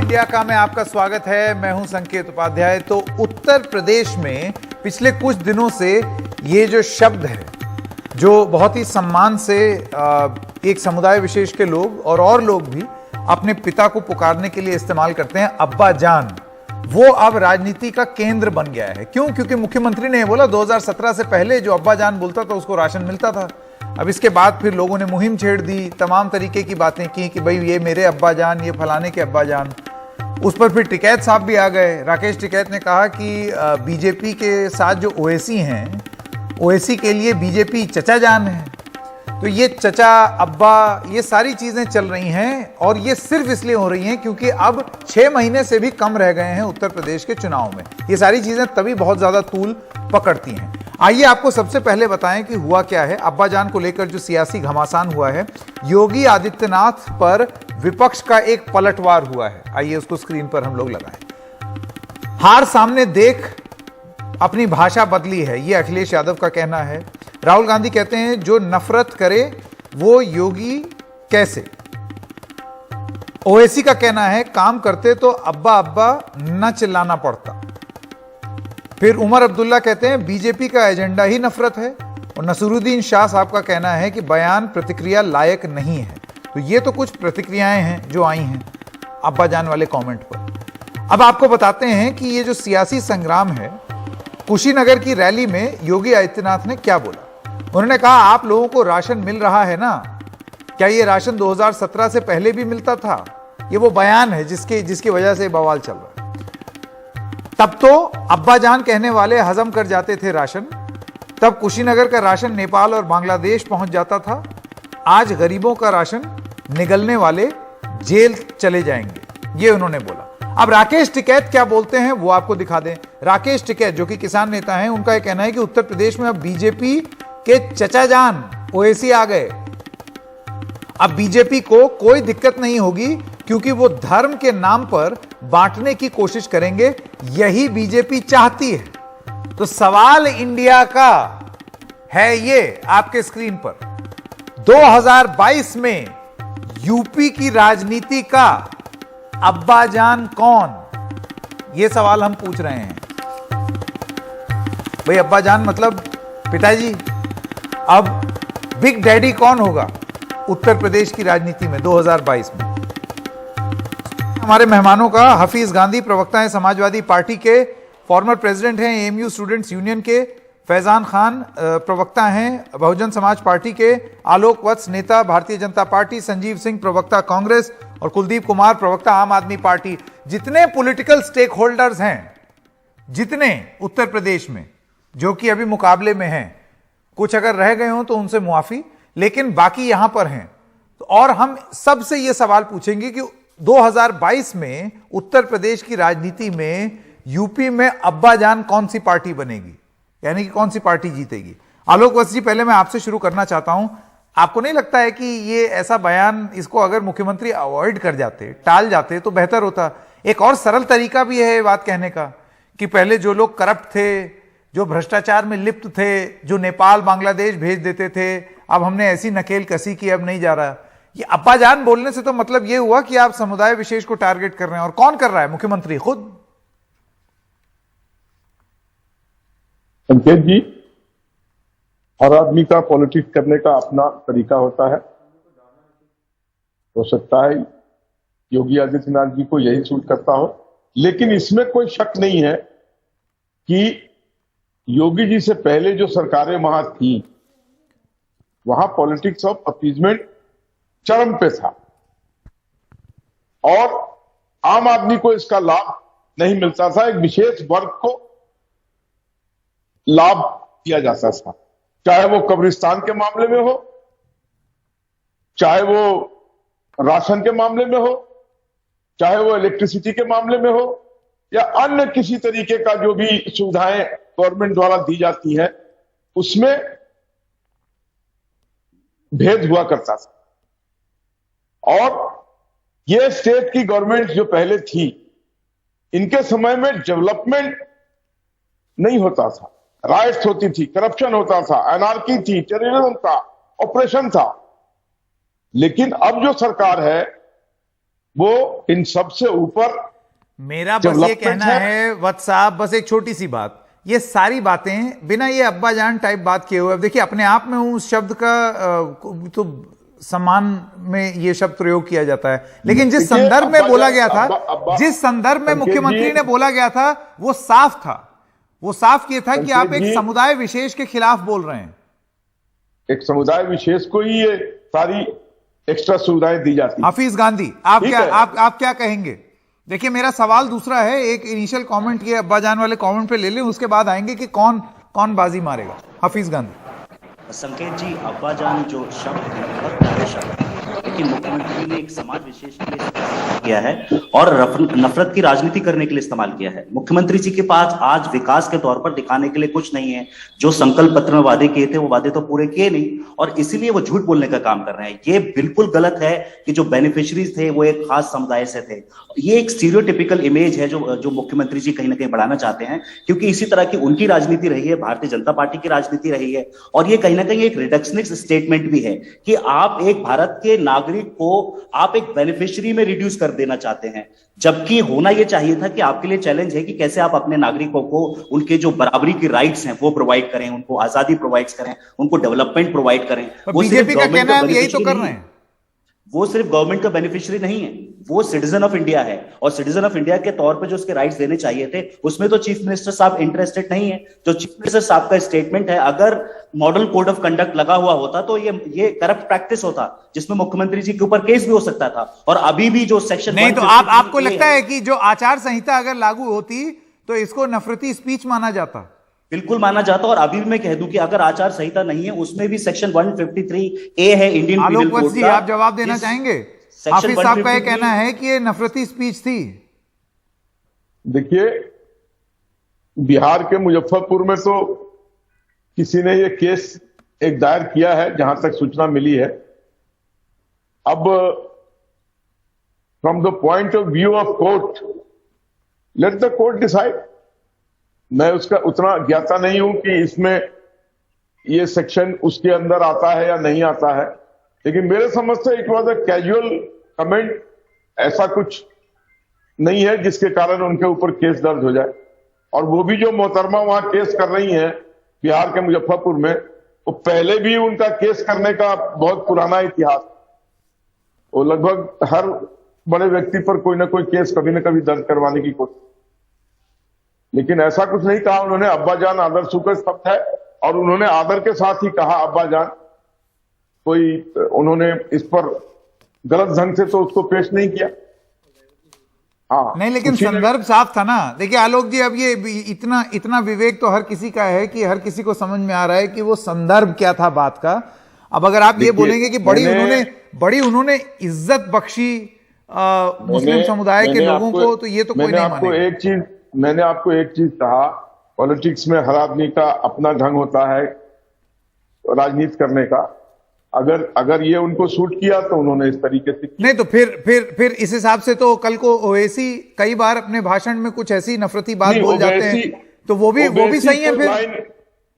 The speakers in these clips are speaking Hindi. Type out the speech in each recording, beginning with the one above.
इंडिया का में आपका स्वागत है। मैं हूं संकेत उपाध्याय। तो उत्तर प्रदेश में पिछले कुछ दिनों से ये जो शब्द है, जो बहुत ही सम्मान से एक समुदाय विशेष के लोग और लोग भी अपने पिता को पुकारने के लिए इस्तेमाल करते हैं, अब्बा जान, वो अब राजनीति का केंद्र बन गया है। क्यों? क्योंकि मुख्यमंत्री ने बोला 2017 से पहले जो अब्बा जान बोलता था उसको राशन मिलता था। अब इसके बाद फिर लोगों ने मुहिम छेड़ दी, तमाम तरीके की बातें की कि भाई ये मेरे अब्बा जान, ये फलाने के अब्बा जान। उस पर फिर टिकैत साहब भी आ गए। राकेश टिकैत ने कहा कि बीजेपी के साथ जो ओवैसी हैं, ओवैसी के लिए बीजेपी चचा जान है। तो ये चचा, अब्बा, ये सारी चीजें चल रही हैं और ये सिर्फ इसलिए हो रही हैं क्योंकि अब 6 महीने से भी कम रह गए हैं उत्तर प्रदेश के चुनाव में। ये सारी चीजें तभी बहुत ज्यादा तूल पकड़ती हैं। आइए आपको सबसे पहले बताएं कि हुआ क्या है। अब्बा जान को लेकर जो सियासी घमासान हुआ है, योगी आदित्यनाथ पर विपक्ष का एक पलटवार हुआ है। आइए उसको स्क्रीन पर हम लोग लगाएं। हार सामने देख अपनी भाषा बदली है, यह अखिलेश यादव का कहना है। राहुल गांधी कहते हैं जो नफरत करे वो योगी कैसे। ओवैसी का कहना है काम करते तो अब्बा अब्बा न चिल्लाना पड़ता। फिर उमर अब्दुल्ला कहते हैं बीजेपी का एजेंडा ही नफरत है। और नसरुद्दीन शाह साहब का कहना है कि बयान प्रतिक्रिया लायक नहीं है। तो ये तो कुछ प्रतिक्रियाएं हैं जो आई हैं अब्बा जान वाले कमेंट पर। अब आपको बताते हैं कि ये जो सियासी संग्राम है, कुशीनगर की रैली में योगी आदित्यनाथ ने क्या बोला। उन्होंने कहा आप लोगों को राशन मिल रहा है ना, क्या ये राशन 2017 से पहले भी मिलता था? ये वो बयान है जिसकी वजह से बवाल चल रहा है। तब तो अब्बा जान कहने वाले हजम कर जाते थे राशन, तब कुशीनगर का राशन नेपाल और बांग्लादेश पहुंच जाता था। आज गरीबों का राशन निगलने वाले जेल चले जाएंगे, ये उन्होंने बोला। अब राकेश टिकैत क्या बोलते हैं वो आपको दिखा दें। राकेश टिकैत जो कि किसान नेता हैं, उनका यह कहना है कि उत्तर प्रदेश में अब बीजेपी के चचा जान ओवैसी आ गए। अब बीजेपी को कोई दिक्कत नहीं होगी क्योंकि वो धर्म के नाम पर बांटने की कोशिश करेंगे, यही बीजेपी चाहती है। तो सवाल इंडिया का है ये आपके स्क्रीन पर, 2022 में यूपी की राजनीति का अब्बा जान कौन? ये सवाल हम पूछ रहे हैं। भाई अब्बा जान मतलब पिताजी। अब बिग डैडी कौन होगा उत्तर प्रदेश की राजनीति में 2022 में? हमारे मेहमानों का हफीज गांधी प्रवक्ता हैं समाजवादी पार्टी के, फॉर्मर प्रेसिडेंट हैं एएमयू स्टूडेंट्स यूनियन के, फैजान खान प्रवक्ता हैं बहुजन समाज पार्टी के, आलोक वत्स नेता भारतीय जनता पार्टी, संजीव सिंह प्रवक्ता कांग्रेस और कुलदीप कुमार प्रवक्ता आम आदमी पार्टी। जितने पॉलिटिकल स्टेक होल्डर्स हैं, जितने उत्तर प्रदेश में जो कि अभी मुकाबले में हैं, कुछ अगर रह गए हो तो उनसे मुआफी, लेकिन बाकी यहां पर हैं। और हम सबसे यह सवाल पूछेंगे कि 2022 में उत्तर प्रदेश की राजनीति में यूपी में अब्बा जान कौन सी पार्टी बनेगी, यानी कि कौन सी पार्टी जीतेगी। आलोक वत्स जी, पहले मैं आपसे शुरू करना चाहता हूं। आपको नहीं लगता है कि ये ऐसा बयान, इसको अगर मुख्यमंत्री अवॉइड कर जाते, टाल जाते तो बेहतर होता? एक और सरल तरीका भी है ये बात कहने का कि पहले जो लोग करप्ट थे, जो भ्रष्टाचार में लिप्त थे, जो नेपाल बांग्लादेश भेज देते थे, अब हमने ऐसी नकेल कसी की अब नहीं जा रहा। ये अब्बा जान बोलने से तो मतलब ये हुआ कि आप समुदाय विशेष को टारगेट कर रहे हैं। और कौन कर रहा है? मुख्यमंत्री खुद। संकेत जी, हर आदमी का पॉलिटिक्स करने का अपना तरीका होता है। हो सकता है योगी आदित्यनाथ जी को यही सूट करता हो, लेकिन इसमें कोई शक नहीं है कि योगी जी से पहले जो सरकारें वहां थी, वहां पॉलिटिक्स ऑफ अपीजमेंट चरम पे था और आम आदमी को इसका लाभ नहीं मिलता था। एक विशेष वर्ग को लाभ दिया जाता था, चाहे वो कब्रिस्तान के मामले में हो, चाहे वो राशन के मामले में हो, चाहे वो इलेक्ट्रिसिटी के मामले में हो, या अन्य किसी तरीके का जो भी सुविधाएं गवर्नमेंट द्वारा दी जाती है, उसमें भेद हुआ करता था। और ये स्टेट की गवर्नमेंट जो पहले थी, इनके समय में डेवलपमेंट नहीं होता था, राइट्स होती थी, करप्शन होता था, एनार्की थी, टेररिज्म था, ऑपरेशन था। लेकिन अब जो सरकार है वो इन सबसे ऊपर मेरा बस ये डेवलपमेंट कहना है वत्स साहब, बस एक छोटी सी बात, ये सारी बातें बिना ये अब्बा जान टाइप बात किए हुए, अब देखिए अपने आप में उस शब्द का तो सम्मान में ये शब्द प्रयोग किया जाता है, लेकिन जिस संदर्भ में बोला गया था, जिस संदर्भ में मुख्यमंत्री ने बोला गया था, वो साफ था, वो साफ ये था कि आप एक समुदाय विशेष के खिलाफ बोल रहे हैं। एक समुदाय विशेष को ही ये सारी एक्स्ट्रा सुविधाएं दी जाती। हाफिज गांधी, आप क्या कहेंगे? देखिए मेरा सवाल दूसरा है, एक इनिशियल कमेंट ये अब्बा जान वाले कमेंट पे ले लें, उसके बाद आएंगे कि कौन बाजी मारेगा। हाफिज गांधी। संकेत जी, अब्बा जान जो शब्द है बहुत प्यारे शब्द है, लेकिन मुख्यमंत्री ने एक समाज विशेष के लिए इस्तेमाल किया है और नफरत की राजनीति करने के लिए इस्तेमाल किया है। मुख्यमंत्री जी के पास आज विकास के तौर पर दिखाने के लिए कुछ नहीं है। जो संकल्प पत्र में वादे किए थे वो वादे तो पूरे किए नहीं, और इसीलिए वो झूठ बोलने का काम कर रहे हैं। ये बिल्कुल गलत है कि जो बेनिफिशरीज थे वो एक खास समुदाय से थे। ये एक स्टीरियोटिपिकल इमेज है जो मुख्यमंत्री जी कहीं ना कहीं बढ़ाना चाहते हैं, क्योंकि इसी तरह की उनकी राजनीति रही है, भारतीय जनता पार्टी की राजनीति रही है, और ये कहीं ना कहीं एक रिडक्शनिस्ट स्टेटमेंट भी है कि आप एक भारत के नागरिक को आप एक बेनिफिशियरी में रिड्यूस कर देना चाहते हैं, जबकि होना यह चाहिए था कि आपके लिए चैलेंज है कि कैसे आप अपने नागरिकों को उनके जो बराबरी की राइट्स हैं वो प्रोवाइड करें, उनको आजादी प्रोवाइड करें, उनको डेवलपमेंट प्रोवाइड करें। बीजेपी का कहना है यही तो कर रहे हैं। वो सिर्फ गवर्नमेंट का बेनिफिशियरी नहीं है, वो सिटीजन ऑफ इंडिया है, और सिटीजन ऑफ इंडिया के तौर पे जो उसके राइट्स देने चाहिए थे उसमें तो चीफ मिनिस्टर साहब इंटरेस्टेड नहीं है। जो चीफ मिनिस्टर साहब का स्टेटमेंट है, अगर मॉडल कोड ऑफ कंडक्ट लगा हुआ होता तो ये करप्ट प्रैक्टिस होता, जिसमें मुख्यमंत्री जी के ऊपर केस भी हो सकता था। और अभी भी जो सेक्शन नहीं, तो आपको लगता है कि जो आचार संहिता अगर लागू होती तो इसको नफरती स्पीच माना जाता? बिल्कुल माना जाता। और अभी भी मैं कह दूं कि अगर आचार संहिता नहीं है, उसमें भी सेक्शन 153A है इंडियन पीनल कोड का। आप जवाब देना चाहेंगे? हाफिज साहब का यह कहना है कि ये नफरती स्पीच थी। देखिए, बिहार के मुजफ्फरपुर में तो किसी ने ये केस एक दायर किया है, जहां तक सूचना मिली है। अब from the point of view of court, let the court decide. मैं उसका उतना ज्ञाता नहीं हूं कि इसमें ये सेक्शन उसके अंदर आता है या नहीं आता है, लेकिन मेरे समझ से it was a casual comment. ऐसा कुछ नहीं है जिसके कारण उनके ऊपर केस दर्ज हो जाए। और वो भी जो मोहतरमा वहां केस कर रही हैं बिहार के मुजफ्फरपुर में, वो पहले भी उनका केस करने का बहुत पुराना इतिहास। वो लगभग हर बड़े व्यक्ति पर कोई ना कोई केस कभी ना कभी दर्ज करवाने की कोशिश, लेकिन ऐसा कुछ नहीं कहा उन्होंने। अब्बा जान आदर सूचक शब्द है, और उन्होंने आदर के साथ ही कहा अब्बा जान। कोई उन्होंने इस पर गलत ढंग से तो उसको पेश नहीं किया। हाँ नहीं, लेकिन संदर्भ साफ था ना। देखिए आलोक जी, अब ये इतना विवेक तो हर किसी का है कि हर किसी को समझ में आ रहा है कि वो संदर्भ क्या था बात का। अब अगर आप ये बोलेंगे कि बड़ी उन्होंने इज्जत बख्शी मुस्लिम समुदाय के लोगों को, तो ये तो कोई नहीं मानेगा। मैंने आपको एक चीज कहा, पॉलिटिक्स में हर आदमी का अपना ढंग होता है राजनीति करने का। अगर ये उनको सूट किया तो उन्होंने इस तरीके से नहीं, तो फिर इस हिसाब से तो कल को ओवैसी कई बार अपने भाषण में कुछ ऐसी नफरती बात बोल जाते हैं, तो वो भी सही है। फिर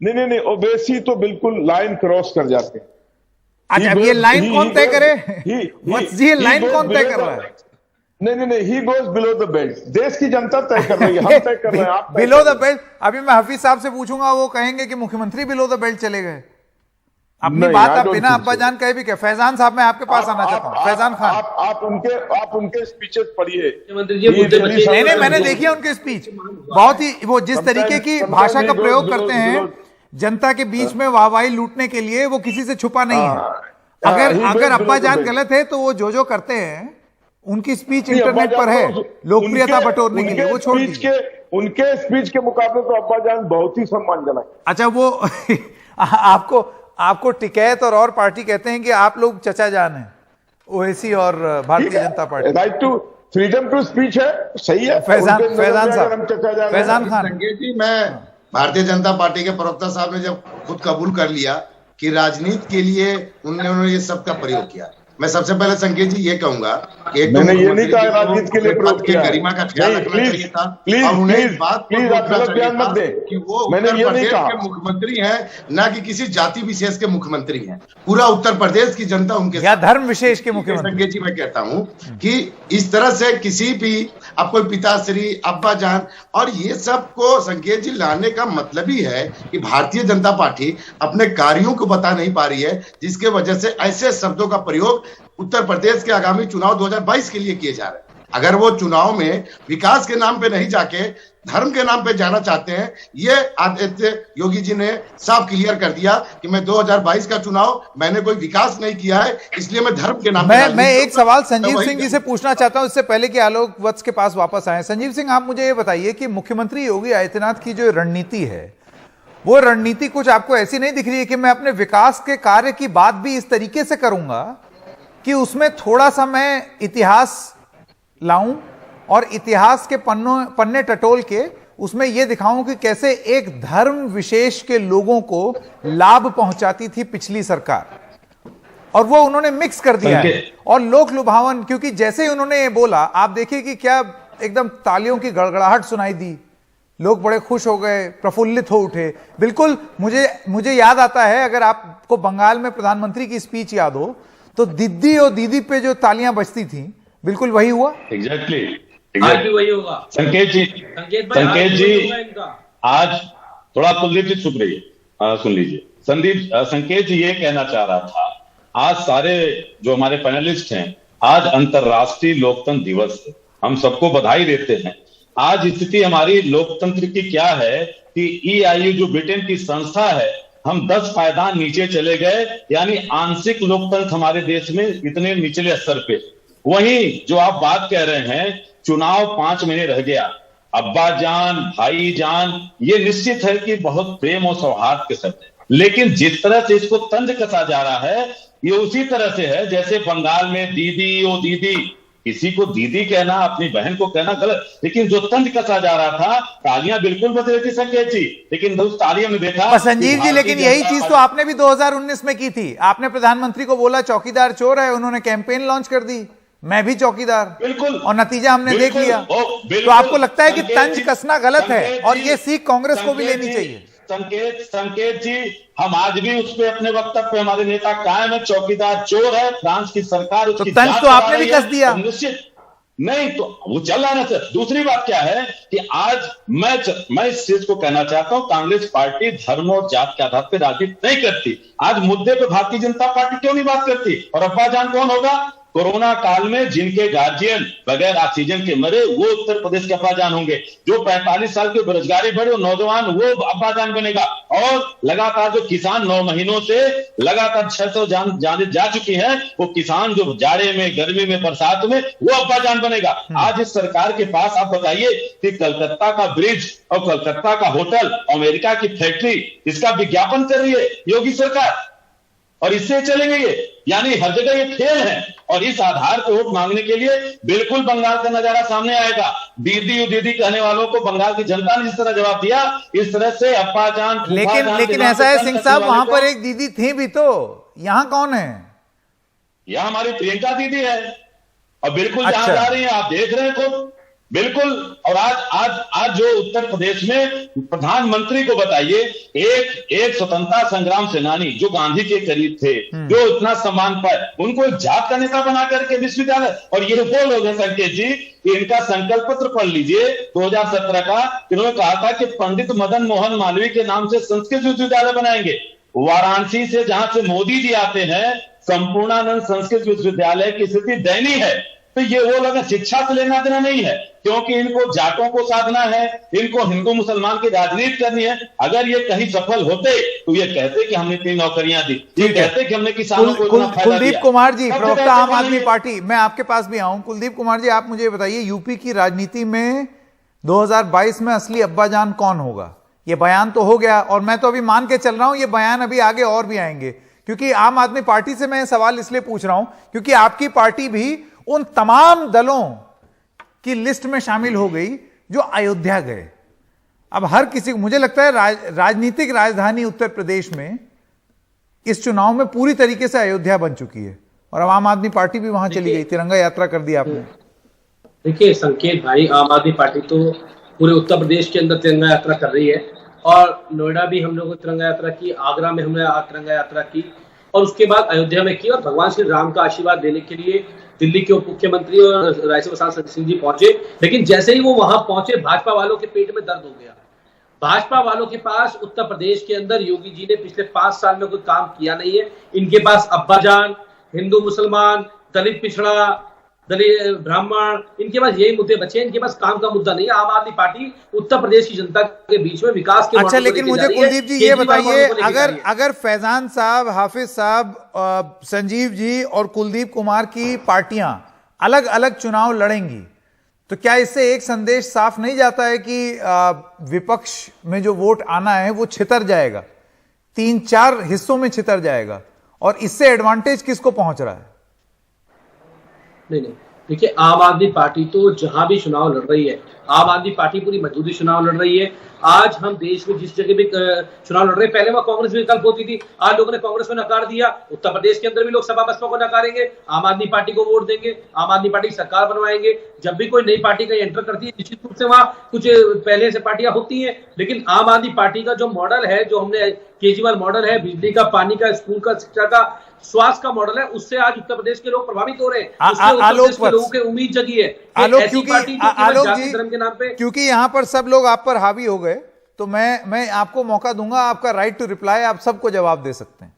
नहीं, ओवैसी तो बिल्कुल लाइन क्रॉस कर जाते हैं। अच्छा, अब ये लाइन कौन तय करे? ये लाइन कौन तय कर रहा है? नहीं, he goes below the belt. देश की जनता तय कर रही है, हम तय कर रहे हैं, आप बिलो द बेल्ट। अभी मैं हाफिज साहब से पूछूंगा, वो कहेंगे कि मुख्यमंत्री बिलो द बेल्ट चले गए। अपनी बात आप बिना अब्बा जान कहे भी क्या? फैजान साहब, मैं आपके पास आना चाहता हूं। फैजान खान, आप उनके स्पीचेस पढ़िए। नहीं, मैंने देखी है उनके स्पीच। बहुत ही वो जिस तरीके की भाषा का प्रयोग करते हैं जनता के बीच में वाहवाही लूटने के लिए, वो किसी से छुपा नहीं है। अगर अब्बा जान गलत है तो वो जो करते हैं, उनकी स्पीच इंटरनेट पर है लोकप्रियता बटोरने के लिए, वो छोड़ दीजिए। उनके स्पीच के मुकाबले तो अब्बा जान बहुत ही सम्मानजनक। अच्छा, वो आपको टिकैत और पार्टी कहते हैं कि आप लोग चचा जान हैं, ओवैसी और Bharatiya Janata Party. Right to freedom to speech है, सही है। फैजान खान जी, मैं भारतीय जनता पार्टी के प्रवक्ता साहब ने जब खुद कबूल कर लिया कि राजनीति के लिए उन्होंने ये सब का प्रयोग किया, मैं सबसे पहले संकेत जी ये कहूंगा एक तो मैंने ये नहीं मुख्यमंत्री कहा जी को राजनीति के लिए अपने प्रयोग पद के किया है। गरिमा का ख्याल नहीं, रखना चाहिए था प्लीज और उन्हें इस प्लीज बात को प्लीज आप सोचना गलत चाहिए बयान था मत दें। कि वो मैंने उत्तर ये नहीं प्रदेश कहा। के मुख्यमंत्री हैं, ना कि किसी जाति विशेष के मुख्यमंत्री हैं। पूरा उत्तर प्रदेश की जनता उनके या साथ। धर्म विशेष के मुख्यमंत्री। संकेत जी, मैं कहता हूं कि इस तरह से किसी भी आपको पिताश्री, अब्बा जान और ये सब को संकेत जी लाने का मतलब ही है कि भारतीय जनता पार्टी अपने कार्यों को बता नहीं पा रही है, जिसके वजह से ऐसे शब्दों का प्रयोग उत्तर प्रदेश के आगामी चुनाव 2022 के लिए किए जा रहे हैं। अगर वो चुनाव में विकास के नाम पे नहीं जाके धर्म के नाम पे जाना चाहते हैं, ये आदित्य योगी जी ने साफ क्लियर कर दिया कि मैं 2022 का चुनाव मैंने कोई विकास नहीं किया है, इसलिए मैं धर्म के नाम पे मैं एक सवाल संजीव सिंह जी से पूछना चाहता हूं, इससे पहले कि आलोक वत्स के पास वापस आए। संजीव सिंह, आप मुझे ये बताइए कि मुख्यमंत्री योगी आदित्यनाथ की जो रणनीति है, वो रणनीति कुछ आपको ऐसी नहीं दिख रही है कि मैं अपने विकास के कार्य की बात भी इस तरीके से करूंगा कि उसमें थोड़ा सा मैं इतिहास लाऊं और इतिहास के पन्ने टटोल के उसमें यह दिखाऊं कि कैसे एक धर्म विशेष के लोगों को लाभ पहुंचाती थी पिछली सरकार, और वो उन्होंने मिक्स कर दिया है और लोक लुभावन, क्योंकि जैसे ही उन्होंने ये बोला, आप देखिए कि क्या एकदम तालियों की गड़गड़ाहट सुनाई दी, लोग बड़े खुश हो गए, प्रफुल्लित हो उठे। बिल्कुल मुझे याद आता है, अगर आपको बंगाल में प्रधानमंत्री की स्पीच याद हो तो दिद्दी और दीदी पे जो तालियां बजती थी, बिल्कुल वही हुआ। एग्जैक्टली आज भी वही होगा। संकेत जी आज थोड़ा कुलदीप जी चुप रहिए, सुन लीजिए। संकेत जी ये कहना चाह रहा था, आज सारे जो हमारे पैनलिस्ट हैं, आज अंतर्राष्ट्रीय लोकतंत्र दिवस है, हम सबको बधाई देते हैं। आज स्थिति हमारी लोकतंत्र की क्या है कि EIU जो ब्रिटेन की संस्था है, हम 10 पायदान नीचे चले गए, यानी आंशिक लोकतंत्र हमारे देश में इतने निचले स्तर पे। वहीं जो आप बात कह रहे हैं, चुनाव 5 महीने रह गया, अब्बा जान, भाई जान, ये निश्चित है कि बहुत प्रेम और सौहार्द के शब्द है, लेकिन जिस तरह से इसको तंज कसा जा रहा है, ये उसी तरह से है जैसे बंगाल में दीदी ओ दीदी, किसी को दीदी कहना, अपनी बहन को कहना गलत, लेकिन जो तंज कसा जा रहा था, तालियां बिल्कुल बज रही थी संकेत जी, लेकिन उस तालियों में देखा संजीव जी, लेकिन यही चीज तो आपने भी 2019 में की थी। आपने प्रधानमंत्री को बोला चौकीदार चोर है, उन्होंने कैंपेन लॉन्च कर दी, मैं भी चौकीदार, बिल्कुल, और नतीजा हमने देख लिया। तो आपको लगता है कि तंज कसना गलत है और ये सीख कांग्रेस को भी लेनी चाहिए? संकेत जी, हम आज भी उस पे अपने वक्तव्य पे हमारे नेता कायम है, चौकीदार चोर है, फ्रांस की सरकार उसकी तो तंज तो आपने भी कस दिया। निश्चित नहीं, तो वो चल रहा है ना सर। दूसरी बात क्या है कि आज मैं इस चीज को कहना चाहता हूं, कांग्रेस पार्टी धर्म और जात के आधार पर राजनीति नहीं करती। आज मुद्दे पे भारतीय जनता पार्टी क्यों नहीं बात करती? और अब्बा जान कौन होगा? कोरोना काल में जिनके गार्जियन बगैर ऑक्सीजन के मरे, वो उत्तर प्रदेश के अब्बाजान होंगे। जो 45 साल के बेरोजगारी बढ़े नौजवान, वो अब्बाजान बनेगा। और लगातार जो किसान 9 महीनों से लगातार 600 जान जा चुकी हैं, वो किसान जो जाड़े में, गर्मी में, बरसात में, वो अब्बाजान बनेगा। आज इस सरकार के पास आप बताइए कि कलकत्ता का ब्रिज और कलकत्ता का होटल, अमेरिका की फैक्ट्री, इसका विज्ञापन कर रही है योगी सरकार, और इससे चलेंगे ये, यानी हर जगह ये फेल है। और इस आधार पर वोट मांगने के लिए बिल्कुल बंगाल का नजारा सामने आएगा। दीदी दीदी कहने वालों को बंगाल की जनता ने जिस तरह जवाब दिया, इस तरह से अब्बा जान, लेकिन ऐसा है सिंह साहब, वहां पर एक दीदी थी भी, तो यहां कौन है? यहां हमारी प्रियंका दीदी है, और बिल्कुल जहां अच्छा। जा रही है आप देख रहे हैं खुद, बिल्कुल। और आज जो उत्तर प्रदेश में प्रधानमंत्री को बताइए, एक स्वतंत्रता संग्राम सेनानी जो गांधी के करीब थे, जो इतना सम्मान पाए, उनको एक जात का नेता बना करके विश्वविद्यालय, और ये वो लोग हैं संकेत जी, इनका संकल्प पत्र पढ़ लीजिए 2017 का। इन्होंने कहा था कि पंडित मदन मोहन मालवीय के नाम से संस्कृत विश्वविद्यालय बनाएंगे। वाराणसी से जहां से मोदी जी आते हैं, संपूर्णानंद संस्कृत विश्वविद्यालय की स्थिति दयनीय है। तो ये वो लोग शिक्षा से लेना देना नहीं है, क्योंकि इनको जाटों को साधना है, इनको हिंदू मुसलमान की राजनीति करनी है। अगर ये कहीं सफल होते तो ये कहते कि हमने 3 नौकरियां दी, ये कहते कि हमने किसानों को इतना फायदा दिया। कुलदीप कुमार जी, प्रवक्ता आम आदमी पार्टी, मैं आपके पास भी आऊं। कुलदीप कुमार जी, आप मुझे बताइए, यूपी की राजनीति में 2022 में असली अब्बाजान कौन होगा? ये बयान तो हो गया, और मैं तो अभी मान के चल रहा हूं ये बयान अभी आगे और भी आएंगे, क्योंकि आम आदमी पार्टी से मैं सवाल इसलिए पूछ रहा हूं क्योंकि आपकी पार्टी भी उन तमाम दलों की लिस्ट में शामिल हो गई जो अयोध्या गए। अब हर किसी को, मुझे लगता है राजनीतिक राजधानी उत्तर प्रदेश में इस चुनाव में पूरी तरीके से अयोध्या बन चुकी है, और अब आम आदमी पार्टी भी वहां चली गई, तिरंगा यात्रा कर दी आपने। देखिए संकेत भाई, आम आदमी पार्टी तो पूरे उत्तर प्रदेश के अंदर तिरंगा यात्रा कर रही है, और नोएडा भी हम लोगों ने तिरंगा यात्रा की, आगरा में हमने तिरंगा यात्रा की, और उसके बाद अयोध्या में की, और भगवान श्री राम का आशीर्वाद देने के लिए दिल्ली के उप मुख्यमंत्री और राज्यसभा सांसद सिंह जी पहुंचे। लेकिन जैसे ही वो वहां पहुंचे, भाजपा वालों के पेट में दर्द हो गया। भाजपा वालों के पास उत्तर प्रदेश के अंदर योगी जी ने पिछले 5 साल में कोई काम किया नहीं है। इनके पास अब्बाजान, हिंदू मुसलमान, दलित पिछड़ा, दलित ब्राह्मण, इनके पास यही मुद्दे बचे हैं। इनके पास काम का मुद्दा नहीं है। आम आदमी पार्टी उत्तर प्रदेश की जनता के बीच में विकास के अच्छा, लेकिन मुझे कुलदीप जी ये बताइए, अगर फैजान साहब, हाफिज साहब, संजीव जी और कुलदीप कुमार की पार्टियां अलग अलग चुनाव लड़ेंगी, तो क्या इससे एक संदेश साफ नहीं जाता है कि विपक्ष में जो वोट आना है वो छितर जाएगा, 3-4 हिस्सों में छितर जाएगा, और इससे एडवांटेज किसको पहुंच रहा है? नहीं, देखिए, आम आदमी पार्टी तो जहां भी चुनाव लड़ रही है, आम आदमी पार्टी पूरी मजबूती चुनाव लड़ रही है। आज हम देश में जिस जगह भी चुनाव लड़ रहे हैं, पहले वहां कांग्रेस विकल्प होती थी, आज लोगों ने कांग्रेस को नकार दिया। उत्तर प्रदेश के अंदर भी लोग सपा बसपा को नकारेंगे, आम आदमी पार्टी को वोट देंगे, आम आदमी पार्टी की सरकार बनवाएंगे। जब भी कोई नई पार्टी का एंटर करती है, निश्चित रूप से वहां कुछ पहले से पार्टियां होती हैं, लेकिन आम आदमी पार्टी का जो मॉडल है, जो हमने केजरीवाल मॉडल है, बिजली का, पानी का, स्कूल का, शिक्षा का, स्वास्थ्य का मॉडल है, उससे आज उत्तर प्रदेश के लोग प्रभावित हो रहे हैं। आलोक के लोगों की उम्मीद जगी है। आलोक, क्योंकि धर्म के नाम पे, क्योंकि यहां पर सब लोग आप पर हावी हो गए, तो मैं आपको मौका दूंगा, आपका राइट टू रिप्लाई, आप सबको जवाब दे सकते हैं।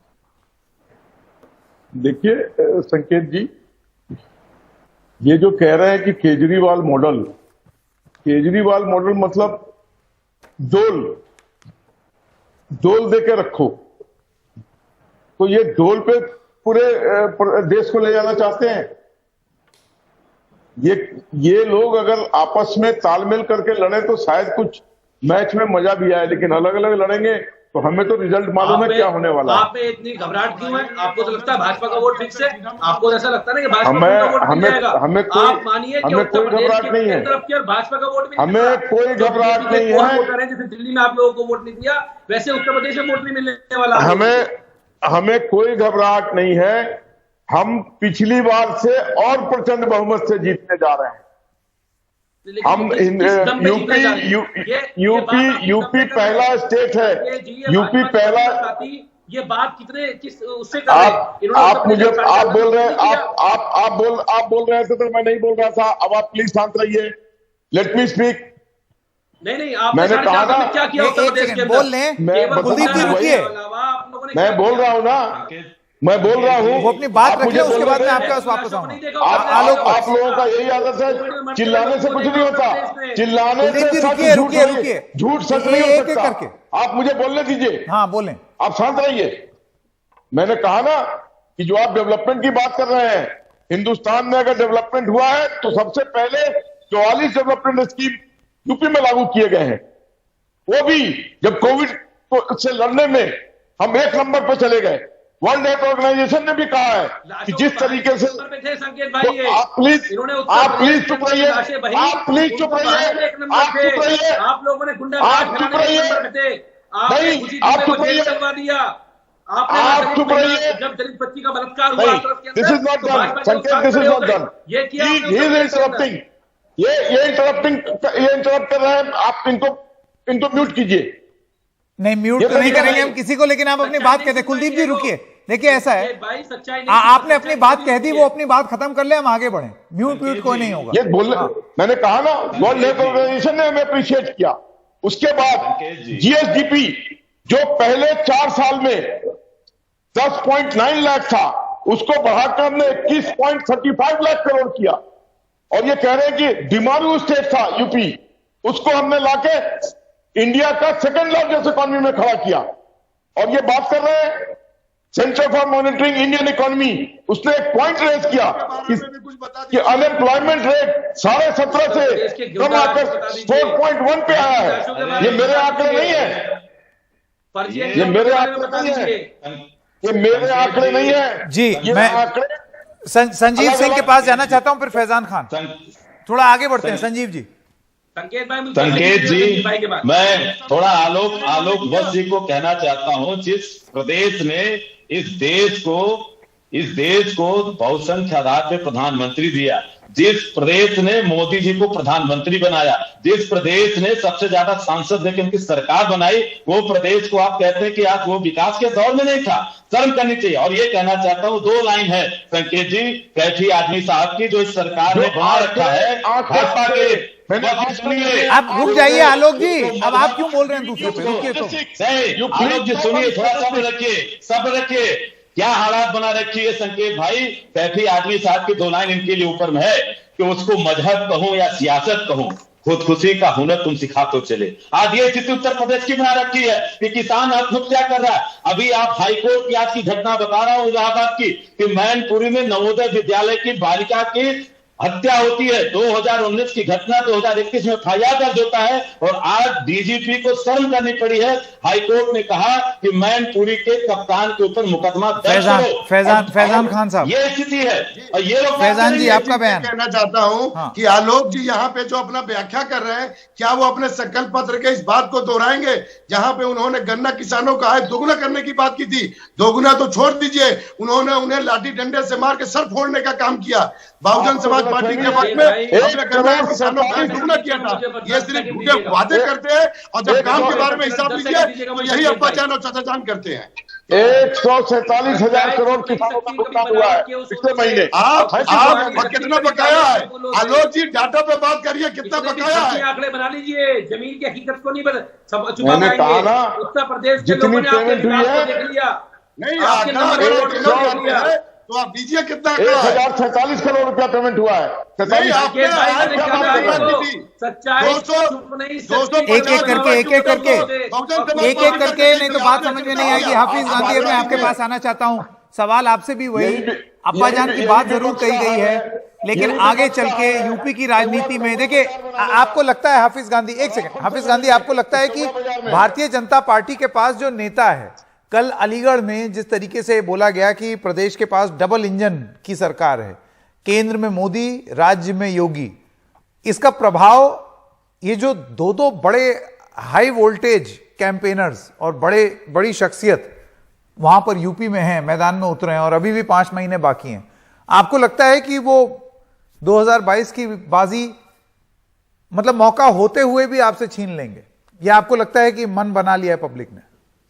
देखिए संकेत जी, ये जो कह रहे हैं कि केजरीवाल मॉडल मतलब डोल दे के रखो, तो ये डोल पे पूरे देश को ले जाना चाहते हैं। ये लोग अगर आपस में तालमेल करके लड़े तो शायद कुछ मैच में मजा भी आए, लेकिन अलग अलग लड़ेंगे तो हमें तो रिजल्ट मालूम है क्या होने वाला है। आप पे इतनी घबराहट क्यों है? आपको तो लगता है भाजपा का वोट फिक्स है? आपको ऐसा लगता है ना कि भाजपा का वोट मिल जाएगा? हमें कोई घबराहट नहीं है, भाजपा का वोट हमें कोई घबराहट नहीं है। जैसे दिल्ली में आप लोगों को वोट नहीं दिया, वैसे उत्तर प्रदेश में वोट नहीं मिलने वाला। हमें कोई घबराहट नहीं है। हम पिछली बार से और प्रचंड बहुमत से जीतने जा रहे हैं। हम यूपी पहला स्टेट है, यूपी पहला। ये बात किस उससे आप बोल रहे थे तो मैं नहीं बोल रहा था। अब आप प्लीज शांत रहिए, लेट मी स्पीक। नहीं, मैंने कहा ना, क्या किया उत्तर प्रदेश के अंदर? बोल लें, कुलदीप जी रुकिए, मैं बोल रहा हूँ ना, मैं बोल रहा हूँ, वो अपनी बात रखिए, उसके बाद मैं आपके पास वापस आऊंगा। आप लोगों का यही आदत है, चिल्लाने से कुछ नहीं होता, चिल्लाने से रुकिए, झूठ सच नहीं हो सकता। आप मुझे बोलने दीजिए। हाँ बोलें, आप शांत रहिए। मैंने कहा ना कि जो आप डेवलपमेंट की बात कर रहे हैं, हिंदुस्तान में अगर डेवलपमेंट हुआ है तो सबसे पहले 44 डेवलपमेंट स्कीम यूपी में लागू किए गए हैं। वो भी जब कोविड से लड़ने में हम 1 नंबर पर चले गए। वर्ल्ड हेल्थ ऑर्गेनाइजेशन ने भी कहा है कि जिस तरीके से आप प्लीज चुप रहिए, आप प्लीज चुप रहिए, आप लोगों ने गुंडा आप चुप रहिए, नहीं आप चुप रहिए, आप चुप रहिए। जब दलित बच्ची का बलात्कार हुआ, दिस इज नॉट डन संकेत, दिस इज नॉट डन। ये किया, ये इंटरप्टिंग, ये इंटरप्ट कर रहे हैं। आप इनको म्यूट कीजिए। नहीं, म्यूट तो नहीं करेंगे हम किसी को, लेकिन आप अपनी बात कहते हैं। कुलदीप जी रुकिए, देखिए ऐसा है, आपने अपनी बात कह दी, वो अपनी बात खत्म कर ले, हम आगे बढ़े। म्यूट कोई नहीं होगा। ये बोल, मैंने कहा ना, वर्ल्ड हेल्थ ऑर्गेनाइजेशन ने हमें अप्रिशिएट किया। उसके बाद जीएसडीपी जो पहले 4 साल में 10.9 लाख था, उसको बढ़ाकर हमने 21.35 लाख करोड़ किया। और ये कह रहे हैं कि डिमांड स्टेट था यूपी, उसको हमने लाके इंडिया का 2nd लार्जेस्ट इकोनॉमी में खड़ा किया। और ये बात कर रहे हैं centre for monitoring Indian economy, उसने एक पॉइंट रेज किया कि अनएम्प्लॉयमेंट रेट 17.5 से कम आकर 4.1 पे आया है। ये मेरे आंकड़े नहीं है, ये मेरे आंकड़े नहीं है, ये मेरे आंकड़े नहीं है जी। मैं संजीव सिंह के पास जाना चाहता हूं, फिर फैजान खान। थोड़ा आगे बढ़ते हैं, संजीव जी। संकेत जी, मैं थोड़ा आलोक वत्स जी को कहना चाहता हूं, जिस प्रदेश ने इस देश को इस देश को बहुसंख्य आधार पे प्रधानमंत्री दिया, जिस प्रदेश ने मोदी जी को प्रधानमंत्री बनाया, जिस प्रदेश ने सबसे ज्यादा सांसद देकर उनकी सरकार बनाई, वो प्रदेश को आप कहते हैं कि आज वो विकास के दौर में नहीं था। शर्म करनी चाहिए। और ये कहना चाहता हूँ, 2 लाइन है संकेत जी कैथी आदमी साहब की जो इस सरकार ने बना रखा है भाजपा के। सुनिए, आप रुक जाइए आलोक जी, अब आप क्यों बोल रहे हैं दूसरे पे? रुकिए तो आलोक जी सुनिए, थोड़ा सब्र रखिए। क्या हालात बना रखी है संकेत भाई, कैफी आदमी साहब की 2 लाइन इनके लिए ऊपर में है कि उसको मजहब कहूं या सियासत कहूं, खुदकुशी का हुनर तुम सिखा तो चले। आज ये स्थिति उत्तर प्रदेश की बना रखी है कि किसान आत्महत्या कर रहा है। अभी आप हाईकोर्ट की आज की घटना बता रहा हूं इलाहाबाद की, कि मैनपुरी में नवोदय विद्यालय की बालिका की हत्या होती है। 2019 की घटना 2021 में एफआईआर दर्ज होता है और आज डीजीपी को शर्म करनी पड़ी है। हाईकोर्ट ने कहा कि मैनपुरी के कप्तान के ऊपर मुकदमा दर्ज करो। फैजान खान साहब, ये स्थिति है और ये लोग फैजान जी आपका बयान। कहना चाहता हूं कि आलोक जी यहाँ पे जो अपना व्याख्या कर रहे हैं, क्या वो अपने संकल्प पत्र के इस बात को दोहराएंगे जहां पे उन्होंने गन्ना किसानों का आय दोगुना करने की बात की थी? दोगुना तो छोड़ दीजिए, उन्होंने उन्हें लाठी डंडे से मार के सर फोड़ने का काम किया। बहुजन समाज पार्टी के वक्त में अपने गन्ना किसानों का आय दोगुना किया था। ये सिर्फ झूठे वादे करते हैं और जब काम के बारे में हिसाब लीजिए तो यही अब्बा जान और चाचा जान करते हैं। 147,000 करोड़ किसानों का भुगतान हुआ है पिछले महीने। आप कितना बकाया है? आलोक जी डाटा पे बात करिए, कितना बकाया है? आंकड़े बना लीजिए, जमीन की हकीकत को नहीं मैंने कहा ना, उत्तर प्रदेश जितनी पेमेंट हुई है देख लिया नहीं आंकड़ा तो आप दीजिए कितना? 1,046 करोड़ रुपया पेमेंट हुआ है। नहीं, आपने एक एक करके नहीं तो बात समझ में नहीं आएगी। हाफिज गांधी, मैं आपके पास आना चाहता हूं। सवाल आपसे भी वही, अब्बाजान की बात जरूर कही गई है, लेकिन आगे चल के यूपी की राजनीति में देखिए, आपको लगता है हाफिज गांधी, एक सेकंड, हाफिज गांधी, आपको लगता है कि भारतीय जनता पार्टी के पास जो नेता है, कल अलीगढ़ में जिस तरीके से बोला गया कि प्रदेश के पास डबल इंजन की सरकार है, केंद्र में मोदी, राज्य में योगी, इसका प्रभाव ये जो दो बड़े हाई वोल्टेज कैंपेनर्स और बड़ी शख्सियत वहां पर यूपी में हैं, मैदान में उतरे हैं और अभी भी 5 महीने बाकी हैं, आपको लगता है कि वो 2022 की बाजी मतलब मौका होते हुए भी आपसे छीन लेंगे, या आपको लगता है कि मन बना लिया है पब्लिक ने?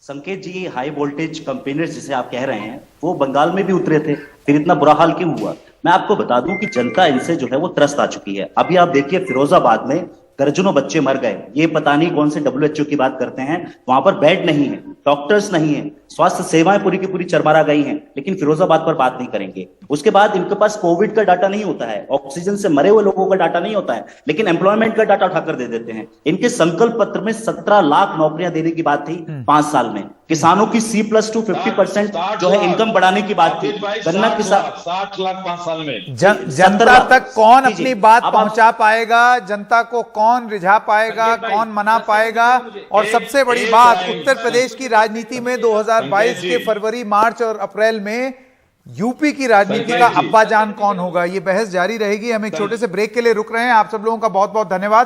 संकेत जी, हाई वोल्टेज कंपेनर्स जिसे आप कह रहे हैं, वो बंगाल में भी उतरे थे, फिर इतना बुरा हाल क्यों हुआ? मैं आपको बता दूं कि जनता इनसे जो है वो त्रस्त आ चुकी है। अभी आप देखिए फिरोजाबाद में दर्जनों बच्चे मर गए, ये पता नहीं कौन से WHO की बात करते हैं, वहां पर बेड नहीं है, डॉक्टर्स नहीं है, स्वास्थ्य सेवाएं पूरी की पूरी चरमरा गई हैं, लेकिन फिरोजाबाद पर बात नहीं करेंगे। उसके बाद इनके पास कोविड का डाटा नहीं होता है, ऑक्सीजन से मरे हुए लोगों का डाटा नहीं होता है, लेकिन एम्प्लॉयमेंट का डाटा उठाकर दे देते हैं। इनके संकल्प पत्र में 17 लाख नौकरियां देने की बात थी 5 साल में, किसानों की C+2 50% जो है इनकम बढ़ाने की बात थी, गन्ना किसान 60 लाख 5 साल में। जनता तक कौन अपनी बात पहुंचा पाएगा, जनता को कौन रिझा पाएगा, कौन मना पाएगा? और सबसे बड़ी बात, उत्तर प्रदेश की राजनीति में 2022 के फरवरी, मार्च और अप्रैल में यूपी की राजनीति का अब्बाजान कौन होगा, ये बहस जारी रहेगी। हम एक छोटे से ब्रेक के लिए रुक रहे हैं। आप सब लोगों का बहुत बहुत धन्यवाद।